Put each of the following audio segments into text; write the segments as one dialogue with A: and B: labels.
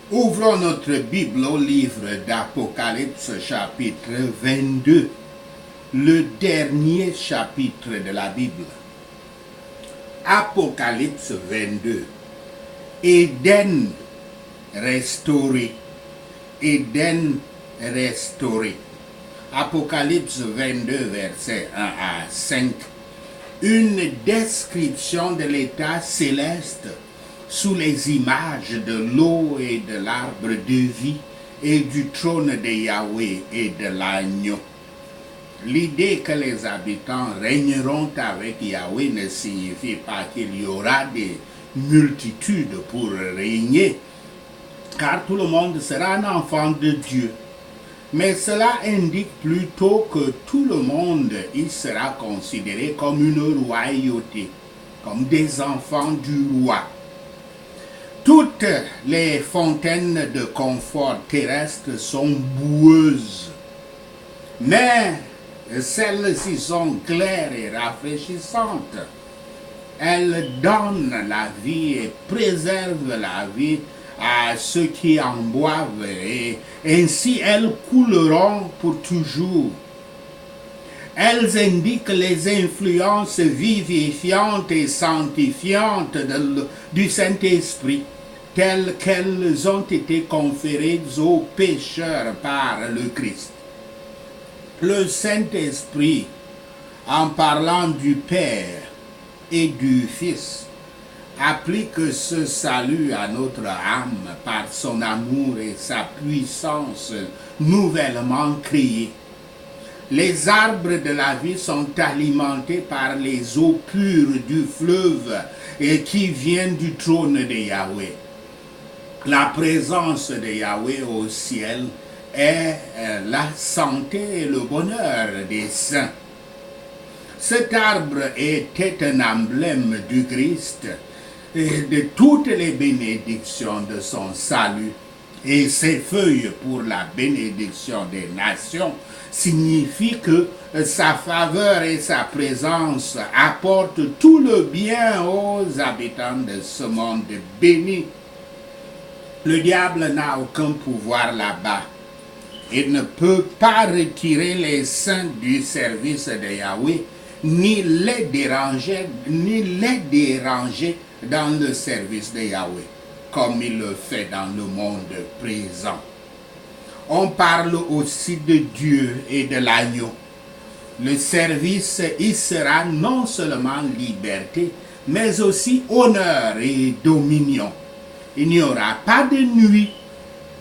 A: Ouvrons notre Bible au livre d'Apocalypse chapitre 22, le dernier chapitre de la Bible. Apocalypse 22, Éden restauré, Éden restauré. Apocalypse 22, versets 1 à 5. Une description de l'état céleste sous les images de l'eau et de l'arbre de vie et du trône de Yahweh et de l'agneau. L'idée que les habitants régneront avec Yahweh ne signifie pas qu'il y aura des multitudes pour régner, car tout le monde sera un enfant de Dieu. Mais cela indique plutôt que tout le monde y sera considéré comme une royauté, comme des enfants du roi. Toutes les fontaines de confort terrestre sont boueuses, mais celles-ci sont claires et rafraîchissantes. Elles donnent la vie et préservent la vie à ceux qui en boivent, et ainsi elles couleront pour toujours. Elles indiquent les influences vivifiantes et sanctifiantes du Saint-Esprit, telles qu'elles ont été conférées aux pécheurs par le Christ. Le Saint-Esprit, en parlant du Père et du Fils, applique ce salut à notre âme par son amour et sa puissance nouvellement créée. Les arbres de la vie sont alimentés par les eaux pures du fleuve et qui viennent du trône de Yahweh. La présence de Yahweh au ciel est la santé et le bonheur des saints. Cet arbre était un emblème du Christ et de toutes les bénédictions de son salut, et ses feuilles pour la bénédiction des nations signifient que sa faveur et sa présence apportent tout le bien aux habitants de ce monde béni. Le diable n'a aucun pouvoir là-bas. Il ne peut pas retirer les saints du service de Yahweh, ni les déranger dans le service de Yahweh, comme il le fait dans le monde présent. On parle aussi de Dieu et de l'agneau. Le service y sera non seulement liberté, mais aussi honneur et dominion. Il n'y aura pas de nuit,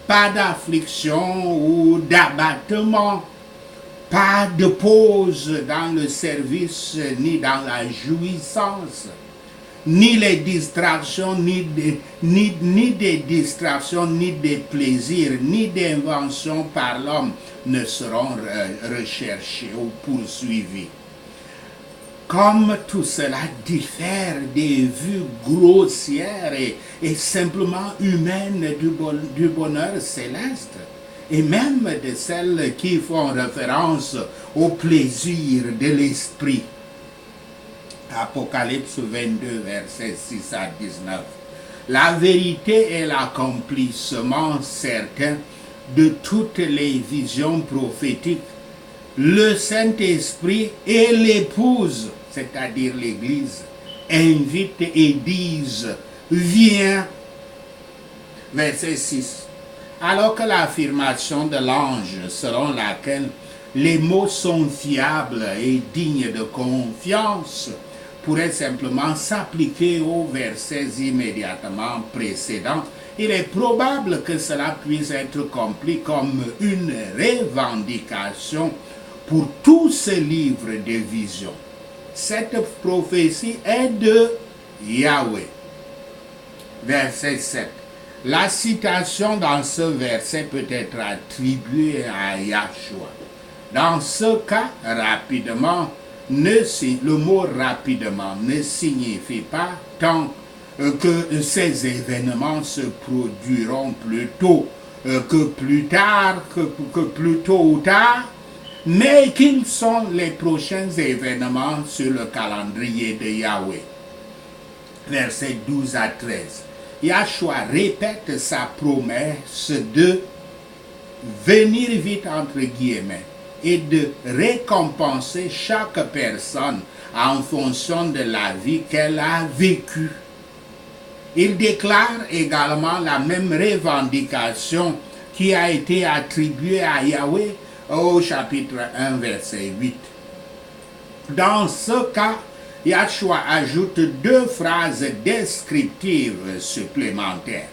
A: pas d'affliction ou d'abattement, pas de pause dans le service ni dans la jouissance. Ni les distractions, ni des distractions, ni des plaisirs, ni des inventions par l'homme ne seront recherchées ou poursuivies. Comme tout cela diffère des vues grossières et simplement humaines du bonheur céleste, et même de celles qui font référence au plaisir de l'esprit. Apocalypse 22, versets 6 à 19. La vérité est l'accomplissement certain de toutes les visions prophétiques. Le Saint-Esprit et l'épouse, c'est-à-dire l'Église, invitent et disent « Viens ». Verset 6. Alors que l'affirmation de l'ange selon laquelle les mots sont fiables et dignes de confiance pourrait simplement s'appliquer aux versets immédiatement précédents, il est probable que cela puisse être compris comme une revendication pour tout ce livre de visions. Cette prophétie est de Yahweh. Verset 7. La citation dans ce verset peut être attribuée à Yahshua. Dans ce cas, rapidement, le mot rapidement ne signifie pas tant que ces événements se produiront plus tôt que plus tard, que plus tôt ou tard, mais qu'ils sont les prochains événements sur le calendrier de Yahweh. Versets 12 à 13. Yahshua répète sa promesse de venir vite entre guillemets et de récompenser chaque personne en fonction de la vie qu'elle a vécue. Il déclare également la même revendication qui a été attribuée à Yahweh au chapitre 1, verset 8. Dans ce cas, Yahshua ajoute 2 phrases descriptives supplémentaires.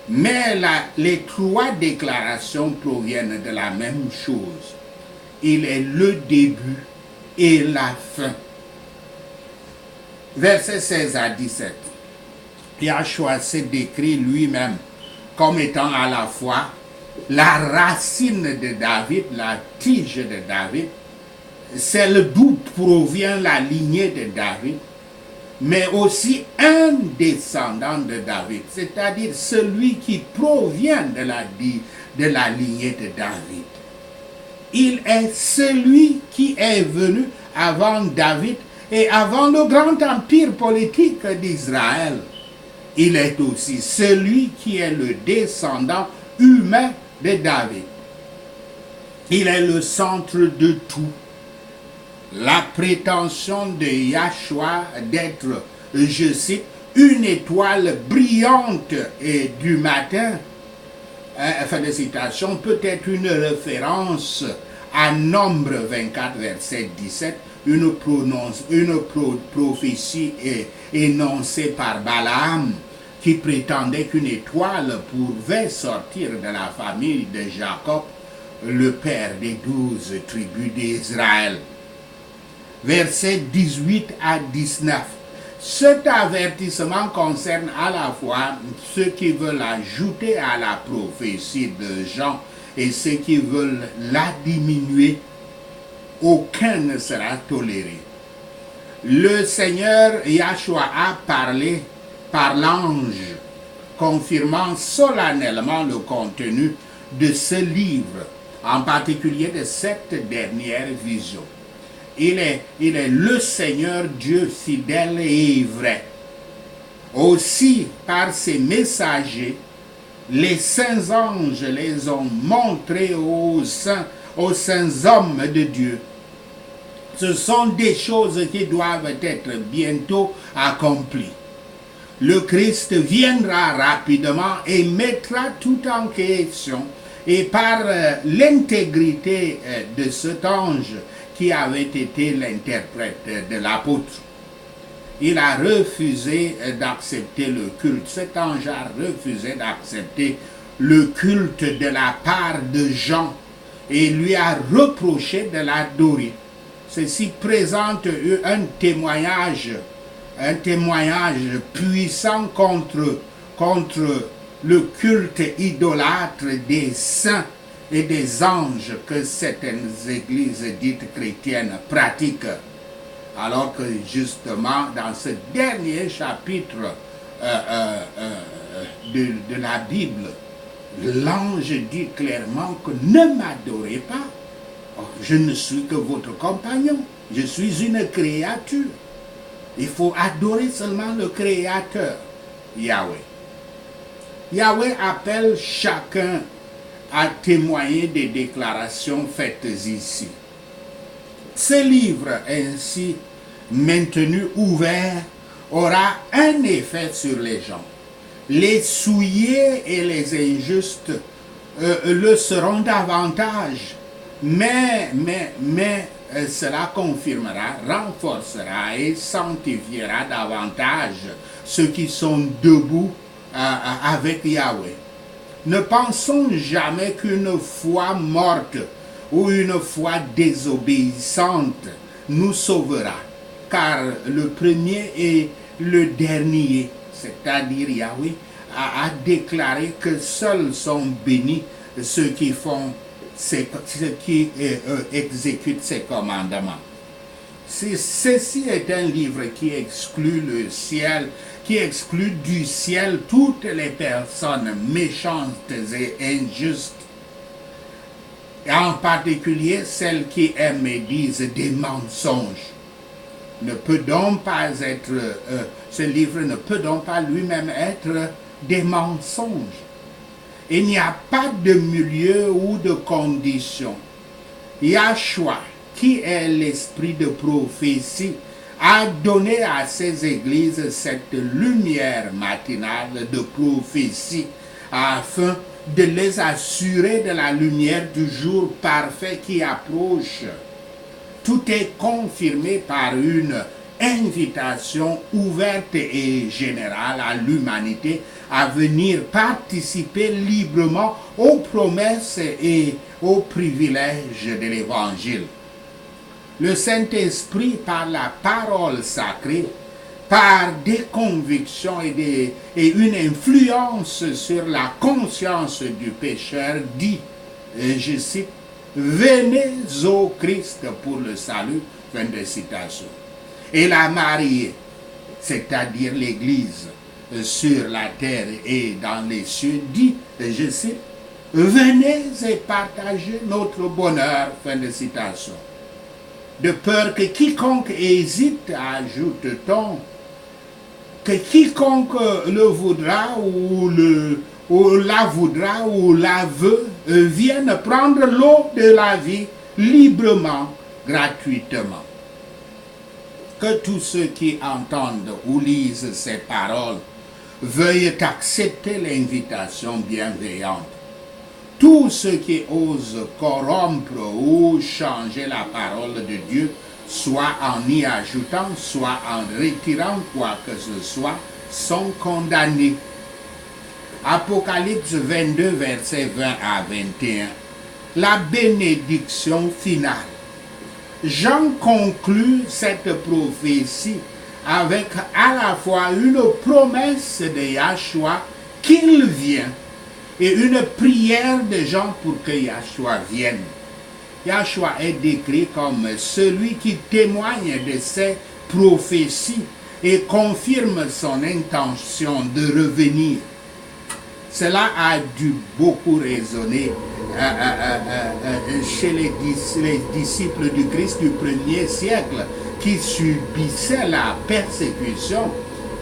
A: Mais les 3 déclarations proviennent de la même chose. Il est le début et la fin. Versets 16 à 17. Yahshua se décrit lui-même comme étant à la fois la racine de David, la tige de David, celle d'où provient la lignée de David, mais aussi un descendant de David, c'est-à-dire celui qui provient de la lignée de David. Il est celui qui est venu avant David et avant le grand empire politique d'Israël. Il est aussi celui qui est le descendant humain de David. Il est le centre de tout. La prétention de Yahshua d'être, je cite, une étoile brillante et du matin, fin de citation, peut être une référence à Nombre 24, verset 17, une prophétie énoncée par Balaam, qui prétendait qu'une étoile pouvait sortir de la famille de Jacob, le père des 12 tribus d'Israël. Versets 18 à 19. Cet avertissement concerne à la fois ceux qui veulent ajouter à la prophétie de Jean et ceux qui veulent la diminuer. Aucun ne sera toléré. Le Seigneur Yahshua a parlé par l'ange, confirmant solennellement le contenu de ce livre, en particulier de cette dernière vision. Il est le Seigneur Dieu fidèle et vrai. Aussi, par ses messagers, les saints anges les ont montrés aux saints hommes de Dieu. Ce sont des choses qui doivent être bientôt accomplies. Le Christ viendra rapidement et mettra tout en question. Et par l'intégrité de cet ange qui avait été l'interprète de l'apôtre, il a refusé d'accepter le culte. Cet ange a refusé d'accepter le culte de la part de Jean et lui a reproché de l'adorer. Ceci présente un témoignage puissant contre le culte idolâtre des saints et des anges que certaines églises dites chrétiennes pratiquent. Alors que justement dans ce dernier chapitre de la Bible, l'ange dit clairement que ne m'adorez pas. Oh, je ne suis que votre compagnon, je suis une créature. Il faut adorer seulement le Créateur, Yahweh. Yahweh appelle chacun à témoigner des déclarations faites ici. Ce livre ainsi maintenu ouvert aura un effet sur les gens. Les souillés et les injustes le seront davantage, mais cela confirmera, renforcera et sanctifiera davantage ceux qui sont debout avec Yahweh. Ne pensons jamais qu'une foi morte ou une foi désobéissante nous sauvera, car le premier et le dernier, c'est-à-dire Yahweh, a déclaré que seuls sont bénis ceux qui exécutent ses commandements. Ceci est un livre qui exclut le ciel, qui exclut du ciel toutes les personnes méchantes et injustes, et en particulier celles qui aiment et disent des mensonges. Ne peut donc pas être, ce livre ne peut donc pas lui-même être des mensonges. Il n'y a pas de milieu ou de condition. Yahshua, qui est l'esprit de prophétie, a donné à ces églises cette lumière matinale de prophétie afin de les assurer de la lumière du jour parfait qui approche. Tout est confirmé par une invitation ouverte et générale à l'humanité à venir participer librement aux promesses et aux privilèges de l'Évangile. Le Saint-Esprit, par la parole sacrée, par des convictions et une influence sur la conscience du pécheur, dit, je cite, « Venez au Christ pour le salut », fin de citation. Et la mariée, c'est-à-dire l'Église sur la terre et dans les cieux, dit, je cite, « Venez et partagez notre bonheur », fin de citation. De peur que quiconque hésite, ajoute-t-on, que quiconque le voudra ou la voudra ou la veut vienne prendre l'eau de la vie librement, gratuitement. Que tous ceux qui entendent ou lisent ces paroles veuillent accepter l'invitation bienveillante. Tous ceux qui osent corrompre ou changer la parole de Dieu, soit en y ajoutant, soit en retirant quoi que ce soit, sont condamnés. Apocalypse 22, versets 20 à 21. La bénédiction finale. Jean conclut cette prophétie avec à la fois une promesse de Yahshua qu'il vient et une prière de Jean pour que Yahshua vienne. Yahshua est décrit comme celui qui témoigne de ces prophéties et confirme son intention de revenir. Cela a dû beaucoup résonner chez les disciples du Christ du premier siècle qui subissaient la persécution,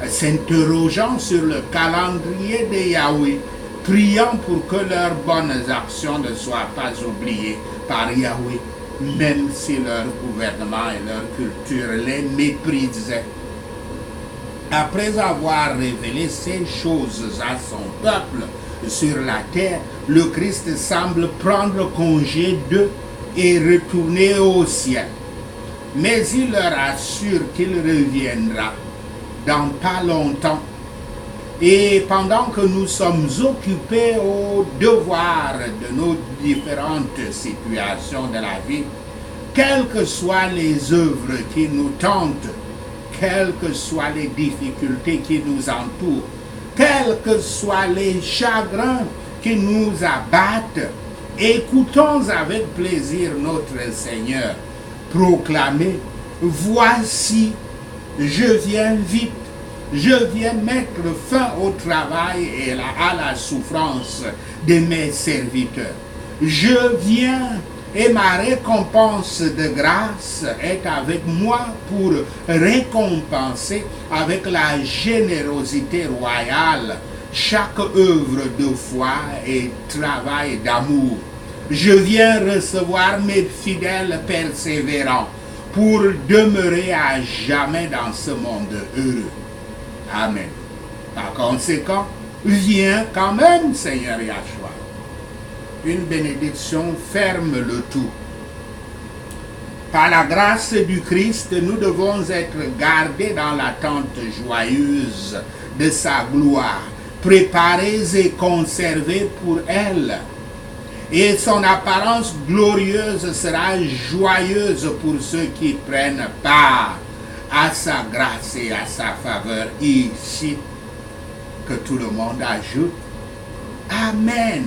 A: s'interrogeant sur le calendrier de Yahweh, priant pour que leurs bonnes actions ne soient pas oubliées par Yahweh, même si leur gouvernement et leur culture les méprisaient. Après avoir révélé ces choses à son peuple sur la terre, le Christ semble prendre congé d'eux et retourner au ciel. Mais il leur assure qu'il reviendra dans pas longtemps. Et pendant que nous sommes occupés au devoir de nos différentes situations de la vie, quelles que soient les œuvres qui nous tentent, quelles que soient les difficultés qui nous entourent, quels que soient les chagrins qui nous abattent, écoutons avec plaisir notre Seigneur proclamer « Voici, je viens vite, je viens mettre fin au travail et à la souffrance de mes serviteurs. Je viens et ma récompense de grâce est avec moi pour récompenser avec la générosité royale chaque œuvre de foi et travail d'amour. Je viens recevoir mes fidèles persévérants pour demeurer à jamais dans ce monde heureux. Amen. Par conséquent, viens quand même, Seigneur Yahshua. Une bénédiction ferme le tout. Par la grâce du Christ, nous devons être gardés dans l'attente joyeuse de sa gloire, préparés et conservés pour elle. Et son apparence glorieuse sera joyeuse pour ceux qui prennent part à sa grâce et à sa faveur ici. Que tout le monde ajoute Amen.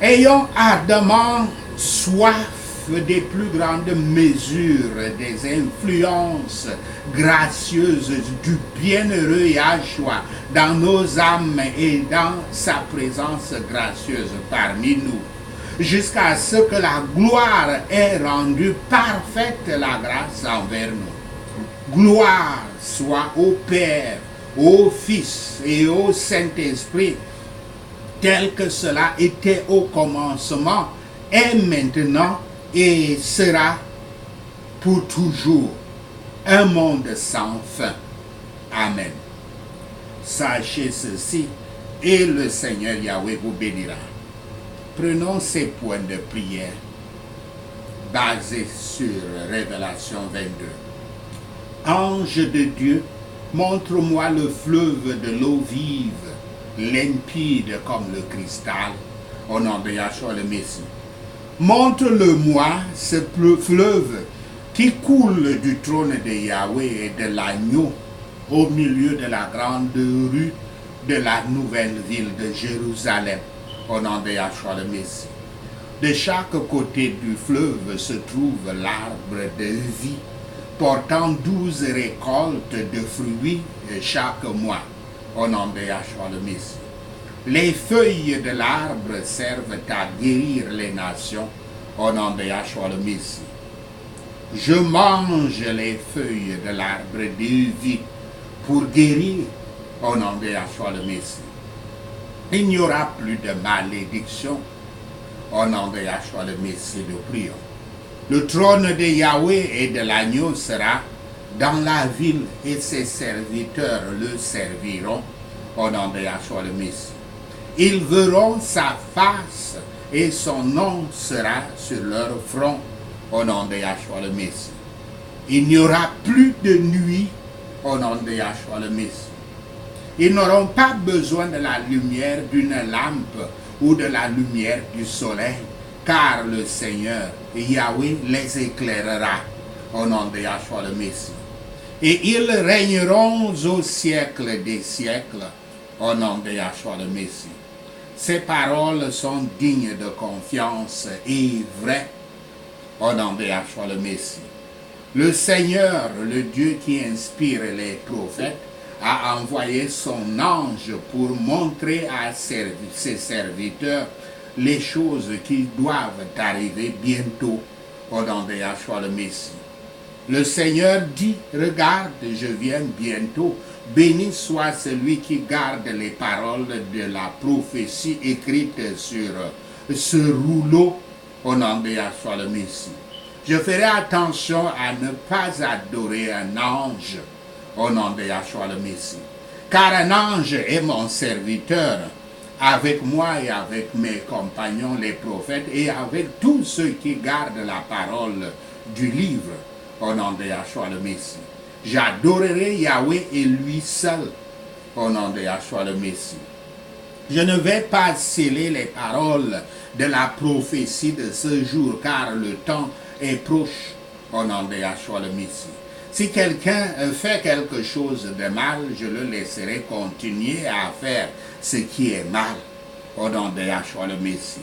A: Ayons ardemment soif des plus grandes mesures des influences gracieuses du bienheureux Yahshua dans nos âmes et dans sa présence gracieuse parmi nous, jusqu'à ce que la gloire ait rendu parfaite la grâce envers nous. Gloire soit au Père, au Fils et au Saint-Esprit, tel que cela était au commencement, est maintenant et sera pour toujours, un monde sans fin. Amen. Sachez ceci, et le Seigneur Yahweh vous bénira. Prenons ces points de prière basés sur Révélation 22. Ange de Dieu, montre-moi le fleuve de l'eau vive, limpide comme le cristal, au nom de Yahshua le Messie. Montre-le-moi, ce fleuve qui coule du trône de Yahweh et de l'agneau au milieu de la grande rue de la nouvelle ville de Jérusalem, au nom de Yahshua le Messie. De chaque côté du fleuve se trouve l'arbre de vie, portant 12 récoltes de fruits chaque mois, au nom de Yahshua le Messie. Les feuilles de l'arbre servent à guérir les nations, au nom de Yahshua le Messie. Je mange les feuilles de l'arbre de vie pour guérir, au nom de Yahshua le Messie. Il n'y aura plus de malédiction, au nom de Yahshua le Messie, nous prions. Le trône de Yahweh et de l'agneau sera dans la ville et ses serviteurs le serviront, au nom de Yahshua le Messie. Ils verront sa face et son nom sera sur leur front, au nom de Yahshua le Messie. Il n'y aura plus de nuit, au nom de Yahshua le Messie. Ils n'auront pas besoin de la lumière d'une lampe ou de la lumière du soleil, car le Seigneur Yahweh les éclairera, au nom de Yahshua le Messie. Et ils régneront au siècle des siècles, au nom de Yahshua le Messie. Ces paroles sont dignes de confiance et vraies, au nom de Yahshua le Messie. Le Seigneur, le Dieu qui inspire les prophètes, a envoyé son ange pour montrer à ses serviteurs les choses qui doivent arriver bientôt, au nom de Yahshua le Messie. Le Seigneur dit, regarde, je viens bientôt, béni soit celui qui garde les paroles de la prophétie écrite sur ce rouleau, au nom de Yahshua le Messie. Je ferai attention à ne pas adorer un ange, au nom de Yahshua le Messie. Car un ange est mon serviteur, avec moi et avec mes compagnons les prophètes, et avec tous ceux qui gardent la parole du livre, au nom de Yahshua le Messie. J'adorerai Yahweh et lui seul, au nom de Yahshua le Messie. Je ne vais pas sceller les paroles de la prophétie de ce jour, car le temps est proche, au nom de Yahshua le Messie. Si quelqu'un fait quelque chose de mal, je le laisserai continuer à faire ce qui est mal, au nom de Yahshua le Messie.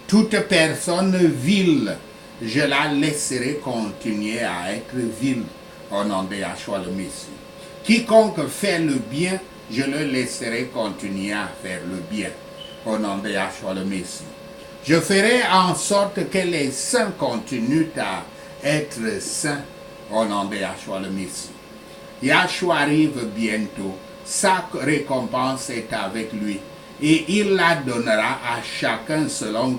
A: Toute personne vile, je la laisserai continuer à être vile, au nom de Yahshua le Messie. Quiconque fait le bien, je le laisserai continuer à faire le bien, au nom de Yahshua le Messie. Je ferai en sorte que les saints continuent à être saints, au nom de Yahshua le Messie. Yahshua arrive bientôt, sa récompense est avec lui, et il la donnera à chacun selon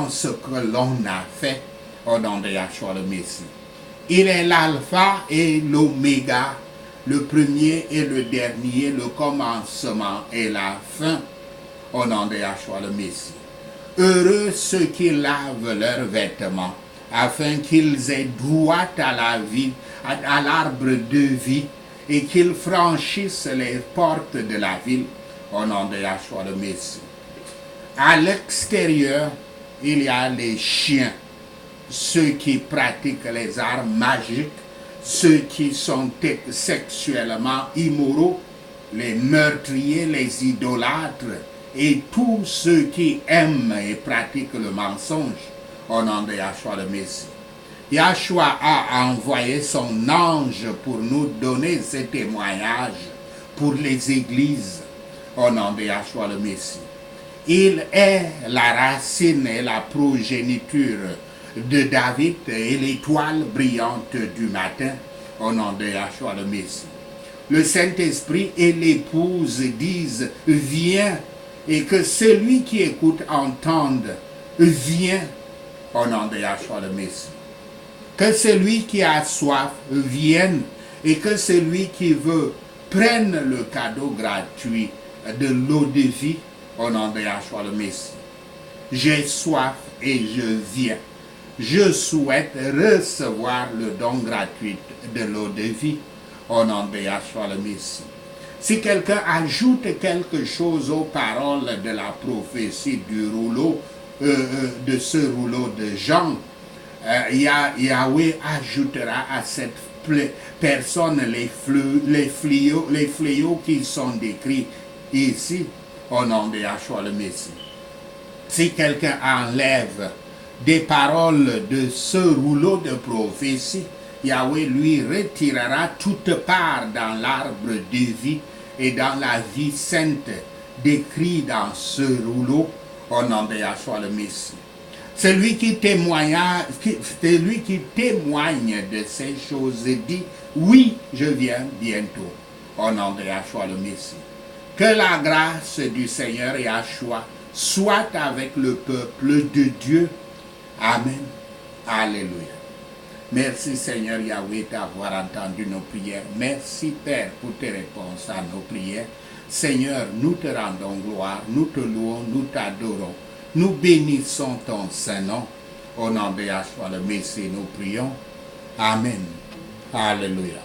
A: ce que l'on a fait, au nom de Yahshua le Messie. Il est l'alpha et l'oméga, le premier et le dernier, le commencement et la fin, au nom de Yahshua le Messie. Heureux ceux qui lavent leurs vêtements, afin qu'ils aient droit à la vie, à l'arbre de vie, et qu'ils franchissent les portes de la ville, au nom de Yahshua le Messie. À l'extérieur, il y a les chiens, ceux qui pratiquent les arts magiques, ceux qui sont sexuellement immoraux, les meurtriers, les idolâtres, et tous ceux qui aiment et pratiquent le mensonge, au nom de Yahshua le Messie. Yahshua a envoyé son ange pour nous donner ce témoignage pour les églises, au nom de Yahshua le Messie. Il est la racine et la progéniture de David et l'étoile brillante du matin, au nom de Yahshua le Messie. le Saint-Esprit et l'épouse disent « Viens » et que celui qui écoute entende « Viens » au nom de Yahshua le Messie. Que celui qui a soif vienne et que celui qui veut prenne le cadeau gratuit de l'eau de vie au nom de Yahshua le Messie. J'ai soif et je viens. Je souhaite recevoir le don gratuit de l'eau de vie au nom de Yahshua le Messie. Si quelqu'un ajoute quelque chose aux paroles de la prophétie du rouleau, de ce rouleau de Jean, Yahweh ajoutera à cette personne les fléaux qui sont décrits ici au nom de Yahshua le Messie. Si quelqu'un enlève des paroles de ce rouleau de prophétie, Yahweh lui retirera toute part dans l'arbre de vie et dans la vie sainte décrit dans ce rouleau au nom de Yahshua le Messie. Celui qui témoigne de ces choses dit « Oui, je viens bientôt » au nom de Yahshua le Messie. Que la grâce du Seigneur Yahshua soit avec le peuple de Dieu. Amen. Alléluia. Merci Seigneur Yahweh d'avoir entendu nos prières. Merci Père pour tes réponses à nos prières. Seigneur, nous te rendons gloire, nous te louons, nous t'adorons. Nous bénissons ton Saint-Nom. Au nom de Yahshua le Messie, nous prions. Amen. Alléluia.